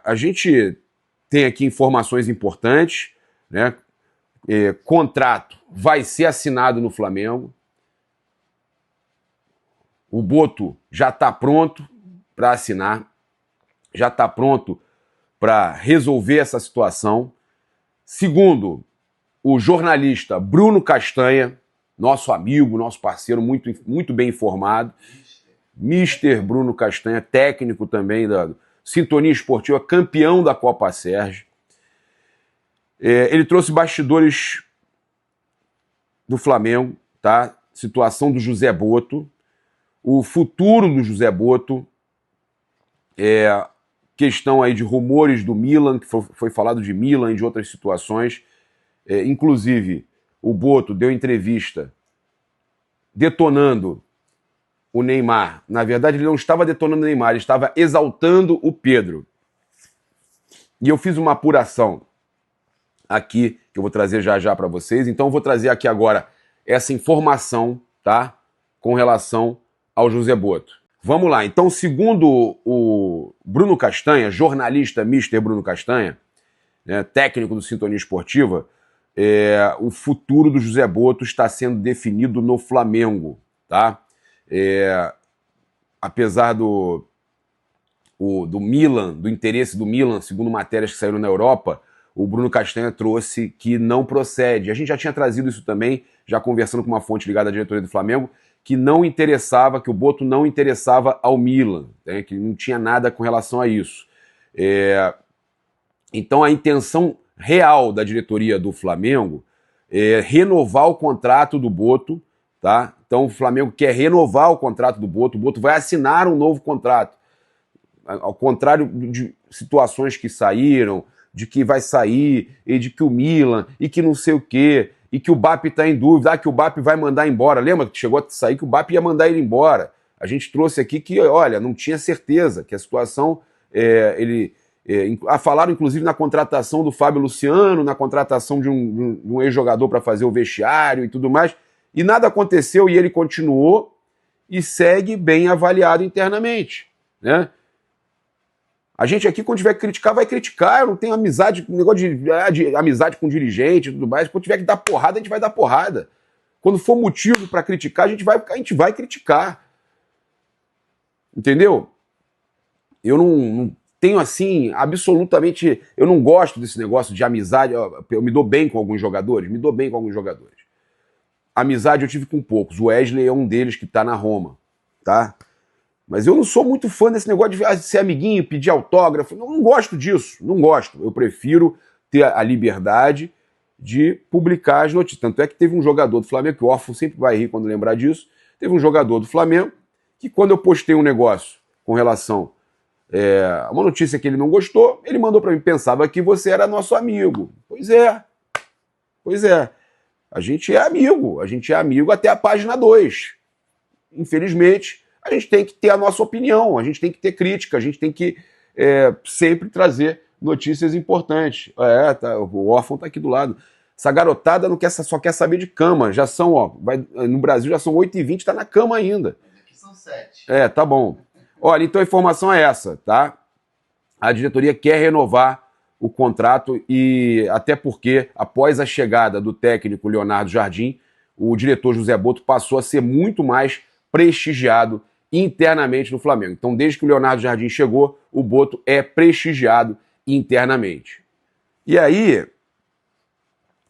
A gente tem aqui informações importantes, né? Contrato vai ser assinado no Flamengo. O Boto já está pronto para assinar, já está pronto para resolver essa situação. Segundo o jornalista Bruno Castanha, nosso amigo, nosso parceiro, muito bem informado, Mister Bruno Castanha, técnico também da Sintonia Esportiva, campeão da Copa Sérgio. Ele trouxe bastidores do Flamengo, tá? Situação do José Boto, o futuro do José Boto, questão aí de rumores do Milan, que foi falado de Milan e de outras situações. Inclusive, o Boto deu entrevista detonando o Neymar. Na verdade, ele não estava detonando o Neymar, ele estava exaltando o Pedro. E eu fiz uma apuração aqui, que eu vou trazer já já para vocês. Então eu vou trazer aqui agora essa informação, tá? Com relação ao José Boto. Vamos lá. Então, segundo o Bruno Castanha, jornalista Mister Bruno Castanha, né, técnico do Sintonia Esportiva, o futuro do José Boto está sendo definido no Flamengo, tá? Apesar do Milan, do interesse do Milan, segundo matérias que saíram na Europa, o Bruno Castanha trouxe que não procede. A gente já tinha trazido isso também, já conversando com uma fonte ligada à diretoria do Flamengo, que não interessava, que o Boto não interessava ao Milan, né, que não tinha nada com relação a isso. Então a intenção real da diretoria do Flamengo é renovar o contrato do Boto, tá? Então o Flamengo quer renovar o contrato do Boto, o Boto vai assinar um novo contrato. Ao contrário de situações que saíram, de que vai sair, e de que o Milan, e que não sei o quê, e que o BAP está em dúvida, que o BAP vai mandar embora. Lembra que chegou a sair que o BAP ia mandar ele embora? A gente trouxe aqui que, olha, não tinha certeza, que a situação, falaram inclusive na contratação do Fábio Luciano, na contratação de um ex-jogador para fazer o vestiário e tudo mais, e nada aconteceu e ele continuou e segue bem avaliado internamente, né? A gente aqui, quando tiver que criticar, vai criticar. Eu não tenho amizade, negócio de amizade com dirigente e tudo mais. Quando tiver que dar porrada, a gente vai dar porrada. Quando for motivo para criticar, a gente vai criticar. Entendeu? Eu não tenho, assim, absolutamente... Eu não gosto desse negócio de amizade. Eu me dou bem com alguns jogadores. Amizade eu tive com poucos. O Wesley é um deles que tá na Roma, tá? Mas eu não sou muito fã desse negócio de ser amiguinho, pedir autógrafo. Não gosto disso, não gosto. Eu prefiro ter a liberdade de publicar as notícias. Tanto é que teve um jogador do Flamengo, que o órfão sempre vai rir quando lembrar disso, teve um jogador do Flamengo que quando eu postei um negócio com relação a uma notícia que ele não gostou, ele mandou para mim, pensava que você era nosso amigo. Pois é. A gente é amigo até a página 2. Infelizmente, a gente tem que ter a nossa opinião, a gente tem que ter crítica, a gente tem que sempre trazer notícias importantes. O órfão tá aqui do lado. Essa garotada só quer saber de cama. Já são, no Brasil já são 8h20, tá na cama ainda. Aqui são 7. Tá bom. Olha, então a informação é essa, tá? A diretoria quer renovar o contrato e até porque, após a chegada do técnico Leonardo Jardim, o diretor José Boto passou a ser muito mais prestigiado internamente no Flamengo. Então, desde que o Leonardo Jardim chegou, o Boto é prestigiado internamente. E aí,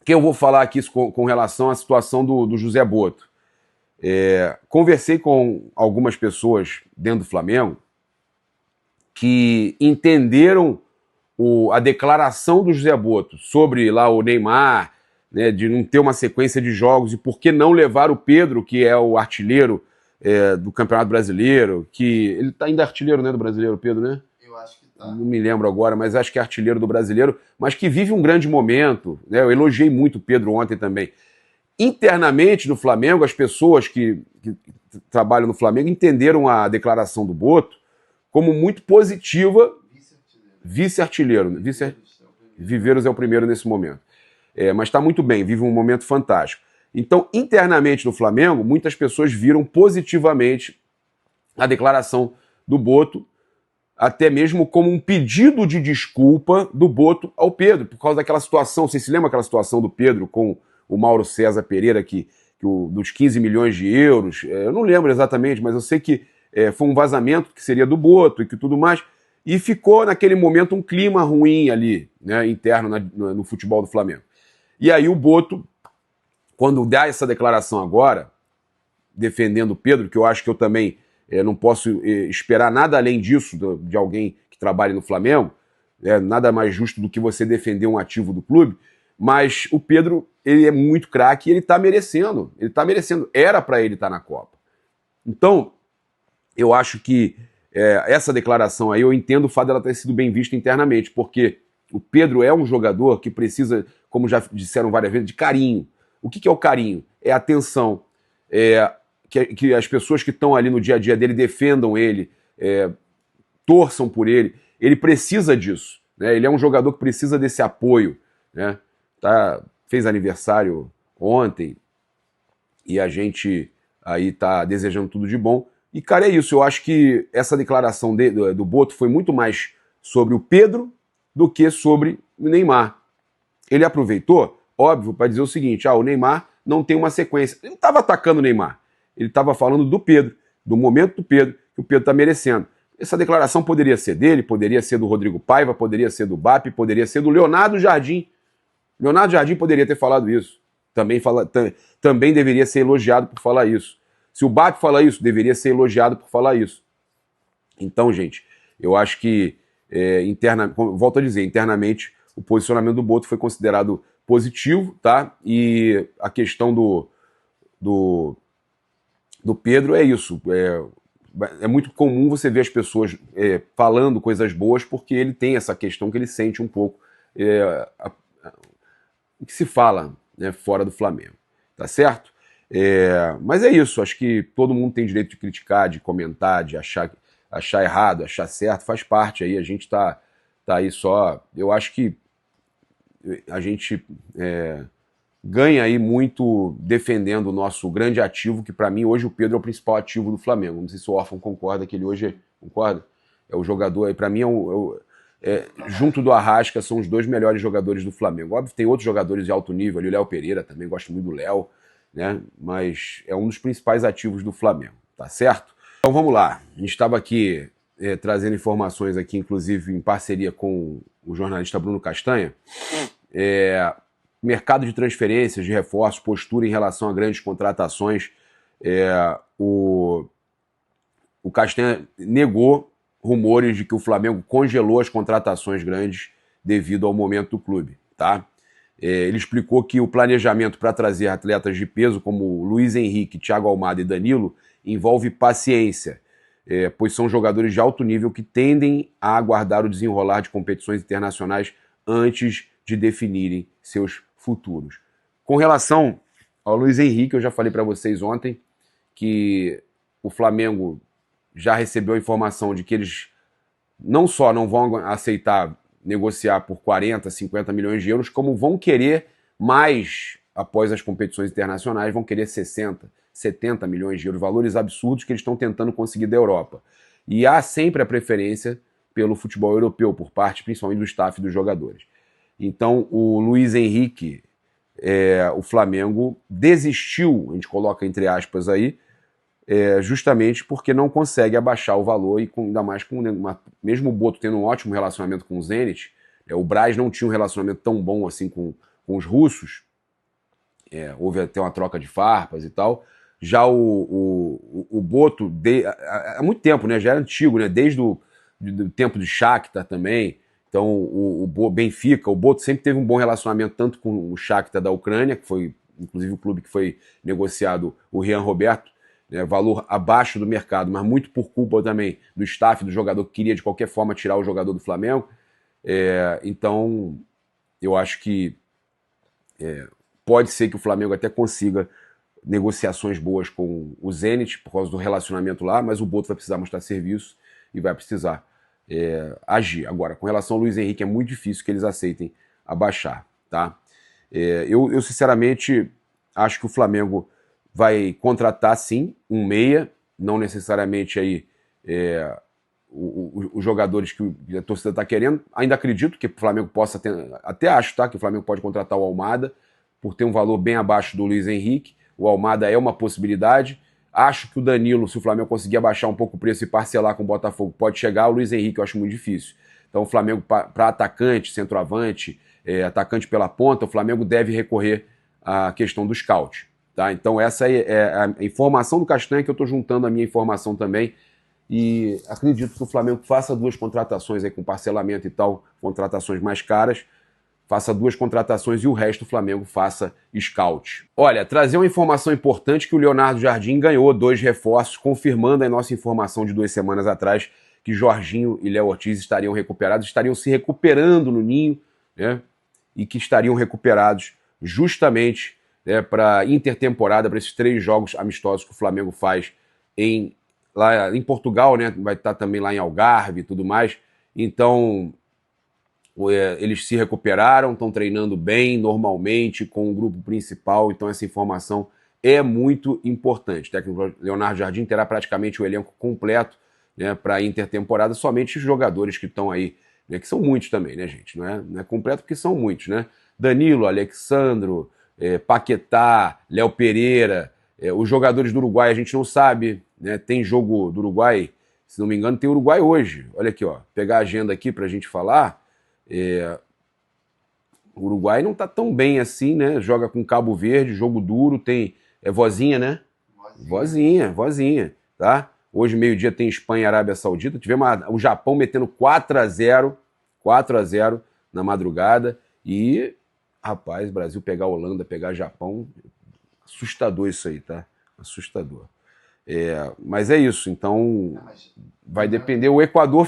que eu vou falar aqui com relação à situação do José Boto. Conversei com algumas pessoas dentro do Flamengo que entenderam a declaração do José Boto sobre lá o Neymar, né, de não ter uma sequência de jogos e por que não levar o Pedro, que é o artilheiro do Campeonato Brasileiro, que ele tá ainda artilheiro, né, do Brasileiro, Pedro, né? Eu acho que tá. Não me lembro agora, mas acho que é artilheiro do Brasileiro, mas que vive um grande momento, né? Eu elogiei muito o Pedro ontem também. Internamente no Flamengo, as pessoas que trabalham no Flamengo entenderam a declaração do Boto como muito positiva. Vice-artilheiro. Viveiros é o primeiro nesse momento. Mas está muito bem, vive um momento fantástico. Então, internamente no Flamengo, muitas pessoas viram positivamente a declaração do Boto até mesmo como um pedido de desculpa do Boto ao Pedro, por causa daquela situação. Você se lembra aquela situação do Pedro com o Mauro César Pereira, dos 15 milhões de euros? Eu não lembro exatamente, mas eu sei que foi um vazamento que seria do Boto e que tudo mais. E ficou naquele momento um clima ruim ali, né, interno no futebol do Flamengo. E aí o Boto, quando dá essa declaração agora, defendendo o Pedro, que eu acho que eu também não posso esperar nada além disso de alguém que trabalhe no Flamengo, nada mais justo do que você defender um ativo do clube, mas o Pedro, ele é muito craque e ele tá merecendo, era para ele estar na Copa. Então, eu acho que essa declaração aí, eu entendo o fato dela ter sido bem vista internamente, porque o Pedro é um jogador que precisa, como já disseram várias vezes, de carinho. O que é o carinho? É a atenção, que as pessoas que estão ali no dia a dia dele defendam ele, torçam por ele. Ele precisa disso, né? Ele é um jogador que precisa desse apoio, né? Fez aniversário ontem e a gente aí tá desejando tudo de bom. E, cara, é isso. Eu acho que essa declaração do Boto foi muito mais sobre o Pedro do que sobre o Neymar. Ele aproveitou, óbvio, para dizer o seguinte: o Neymar não tem uma sequência. Ele não estava atacando o Neymar. Ele estava falando do Pedro, do momento do Pedro, que o Pedro está merecendo. Essa declaração poderia ser dele, poderia ser do Rodrigo Paiva, poderia ser do BAP, poderia ser do Leonardo Jardim. Leonardo Jardim poderia ter falado isso. Também deveria ser elogiado por falar isso. Se o BAP fala isso, deveria ser elogiado por falar isso. Então, gente, eu acho que, volto a dizer, internamente, o posicionamento do Boto foi considerado positivo, tá? E a questão do Pedro é isso. É muito comum você ver as pessoas falando coisas boas porque ele tem essa questão que ele sente um pouco o que se fala, né, fora do Flamengo. Tá certo? Mas é isso. Acho que todo mundo tem direito de criticar, de comentar, de achar errado, achar certo. Faz parte aí. A gente tá aí só... Eu acho que a gente ganha aí muito defendendo o nosso grande ativo, que para mim hoje o Pedro é o principal ativo do Flamengo. Não sei se o Orfan concorda, que ele hoje concorda. É o jogador aí, para mim junto do Arrasca são os dois melhores jogadores do Flamengo. Óbvio, tem outros jogadores de alto nível ali, o Léo Pereira também, gosto muito do Léo, né? Mas é um dos principais ativos do Flamengo, tá certo? Então vamos lá, a gente estava aqui trazendo informações aqui, inclusive em parceria com o jornalista Bruno Castanha, mercado de transferências, de reforços, postura em relação a grandes contratações. O Castanha negou rumores de que o Flamengo congelou as contratações grandes devido ao momento do clube, tá? Ele explicou que o planejamento para trazer atletas de peso como Luiz Henrique, Thiago Almada e Danilo envolve paciência, pois são jogadores de alto nível que tendem a aguardar o desenrolar de competições internacionais antes de definirem seus futuros. Com relação ao Luiz Henrique, eu já falei para vocês ontem que o Flamengo já recebeu a informação de que eles não só não vão aceitar negociar por 40, 50 milhões de euros, como vão querer mais após as competições internacionais, vão querer 60, 70 milhões de euros, valores absurdos que eles estão tentando conseguir da Europa. E há sempre a preferência pelo futebol europeu, por parte principalmente do staff dos jogadores. Então o Luiz Henrique, o Flamengo desistiu, a gente coloca entre aspas aí, justamente porque não consegue abaixar o valor e ainda mais com mesmo o Boto tendo um ótimo relacionamento com o Zenit, o Braz não tinha um relacionamento tão bom assim com os russos, houve até uma troca de farpas e tal. Já o Boto, há muito tempo, né, já era antigo, né, desde o tempo de Shakhtar também. Então o Benfica, o Boto sempre teve um bom relacionamento tanto com o Shakhtar da Ucrânia, que foi inclusive o clube que foi negociado o Rian Roberto, valor abaixo do mercado, mas muito por culpa também do staff do jogador que queria de qualquer forma tirar o jogador do Flamengo. Então eu acho que pode ser que o Flamengo até consiga negociações boas com o Zenit por causa do relacionamento lá, mas o Boto vai precisar mostrar serviço e vai precisar agir. Agora, com relação ao Luiz Henrique, é muito difícil que eles aceitem abaixar, tá? Eu sinceramente acho que o Flamengo vai contratar sim um meia, não necessariamente aí os jogadores que a torcida está querendo. Ainda acredito que o Flamengo possa ter, até acho, tá, que o Flamengo pode contratar o Almada por ter um valor bem abaixo do Luiz Henrique. O Almada é uma possibilidade. Acho que o Danilo, se o Flamengo conseguir abaixar um pouco o preço e parcelar com o Botafogo, pode chegar. O Luiz Henrique eu acho muito difícil. Então o Flamengo, para atacante, centroavante, atacante pela ponta, o Flamengo deve recorrer à questão do scout. Tá? Então essa é a informação do Castanha, que eu estou juntando a minha informação também. E acredito que o Flamengo faça 2 contratações aí com parcelamento e tal, contratações mais caras, faça 2 contratações e o resto o Flamengo faça scout. Olha, trazer uma informação importante que o Leonardo Jardim ganhou 2 reforços, confirmando a nossa informação de 2 semanas atrás, que Jorginho e Léo Ortiz estariam recuperados, estariam se recuperando no Ninho, né? E que estariam recuperados justamente, né, para intertemporada, para esses 3 jogos amistosos que o Flamengo faz lá em Portugal, né? Vai estar também lá em Algarve e tudo mais. Então, eles se recuperaram, estão treinando bem, normalmente, com o grupo principal. Então, essa informação é muito importante. O técnico Leonardo Jardim terá praticamente o elenco completo, né, para a intertemporada, somente os jogadores que estão aí, né, que são muitos também, né, gente? Não é completo porque são muitos, né? Danilo, Alexandro, Paquetá, Léo Pereira, os jogadores do Uruguai a gente não sabe, né? Tem jogo do Uruguai, se não me engano, tem Uruguai hoje. Olha aqui, ó, pegar a agenda aqui pra gente falar. O Uruguai não tá tão bem assim, né? Joga com Cabo Verde, jogo duro, tem Vozinha, né? Vozinha, tá? Hoje, meio-dia, tem Espanha e Arábia Saudita. Tivemos o Japão metendo 4-0 na madrugada. E, rapaz, Brasil pegar a Holanda, pegar Japão, assustador isso aí, tá? Assustador. Mas é isso, então vai depender. O Equador,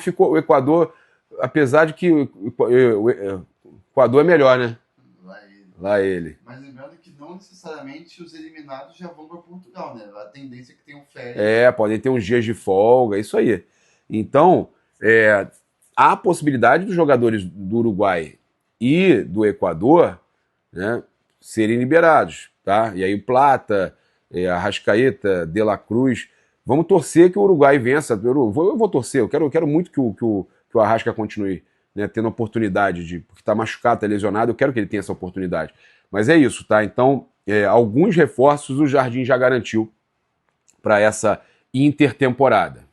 apesar de que o Equador é melhor, né? Lá ele. Mas lembrando que não necessariamente os eliminados já vão para Portugal, né? A tendência é que tenham férias. Podem ter uns dias de folga, isso aí. Então, há a possibilidade dos jogadores do Uruguai e do Equador, né, serem liberados, tá? E aí o Plata, Arrascaeta, De La Cruz, vamos torcer que o Uruguai vença. Eu vou torcer, eu quero muito que o Arrasca continue, né, tendo oportunidade, porque está machucado, está lesionado, eu quero que ele tenha essa oportunidade. Mas é isso, tá? Então, alguns reforços o Jardim já garantiu para essa intertemporada.